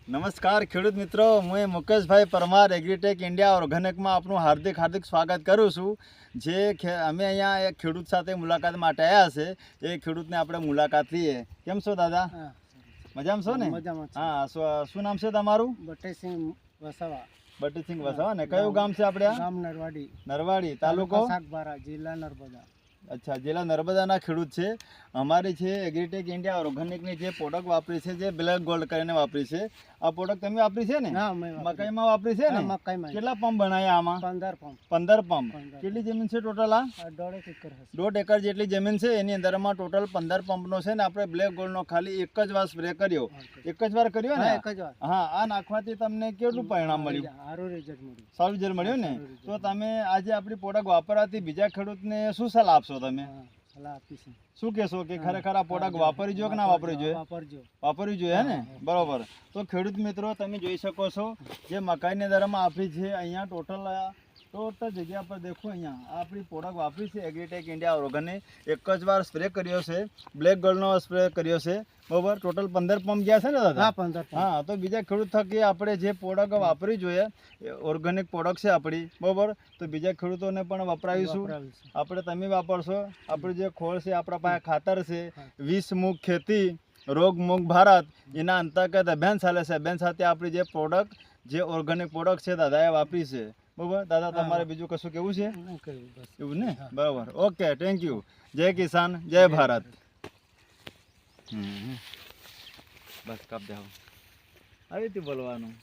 નમસ્કાર ખેડૂત મિત્રો, હું મુકેશભાઈ પરમાર એગ્રીટેક ઇન્ડિયા ઓર્ગેનિકમાં આપનું હાર્દિક સ્વાગત કરું છું. અમે અહીંયા એક ખેડૂત સાથે મુલાકાત માટે આવ્યા છે. એ ખેડૂતને આપણે મુલાકાત લઈએ. કેમ છો દાદા? મજામાં છો ને? હા, શું નામ છે તમારું? બટેસિંગ વસાવા. બટીસિંગ વસાવા ને? કયું ગામ છે આપણે? ગામ નરવાડી. નરવાડી, તાલુકો સાગબારા, જિલ્લા નર્મદા. અચ્છા, જિલ્લા નર્મદાના ખેડૂત છે. અમારી છે એગ્રીટેક ઇન્ડિયા ઓર્ગેનિકની જે પ્રોડક્ટ વાપરી છે, જે બ્લેક ગોલ્ડ કરીને વાપરી છે. આ પ્રોડક્ટ તમે વાપરી છે ને? મકાઈમાં વાપરી છે ને? કેટલા પંપ બનાવ્યા આમાં? 15 પંપ. કેટલી જમીન છે ટોટલ? આ 1.5 એકર જેટલી જમીન છે. એની અંદરમાં ટોટલ 15 પંપનો છે ને આપણે બ્લેક ગોલ્ડનો ખાલી એક જ વાર સ્પ્રે કર્યો. એક જ વાર કર્યો ને? હા. આ નાખવાથી તમને કેટલું પરિણામ મળ્યું? સારું રિઝલ્ટ મળ્યું ને? તો તમે આજે આપણી પ્રોડક્ટ વાપરવાથી બીજા ખેડૂતને શું સલાહ આપશો તમે? શું કહેશો કે ખરેખર આ પ્રોડક્ટ વાપરવી જોઈએ કે ના વાપરવી જોઈએ? વાપરવી જોઈએ ને? બરોબર. તો ખેડૂત મિત્રો, તમે જોઈ શકો છો જે મકાઈની દરમાં આપણી છે અહીંયા ટોટલ જગ્યા પર દેખો, અહીંયા આપણી પ્રોડક્ટ વાપરી છે એગ્રીટેક ઇન્ડિયા ઓર્ગેનિક. એક જ વાર સ્પ્રે કર્યો છે, બ્લેક ગોલ્ડનો સ્પ્રે કર્યો છે. બરોબર. ટોટલ 15 પંપ ગયા છે ને દાદા? હા. તો બીજા ખેડૂત થકી આપણે જે પ્રોડક્ટ વાપરવી જોઈએ, ઓર્ગેનિક પ્રોડક્ટ છે આપણી, બરોબર, તો બીજા ખેડૂતોને પણ વપરાવીશું. આપણે તમે વાપરશો. આપણે જે ખોળ છે, આપણા પાસે ખાતર છે 20 મુખ ખેતી રોગ મુક્ત ભારત, એના અંતર્ગત અભિયાન ચાલે છે. અભિયાન સાથે આપણી જે પ્રોડક્ટ, જે ઓર્ગેનિક પ્રોડક્ટ છે દાદાએ વાપરી છે. બરોબર. દાદા, તમારે બીજું કશું કેવું છે? એવું ને? બરાબર. Okay, thank you. જય કિસાન, જય ભારત. બસ કાપ દે. આવી રીતે બોલવાનું.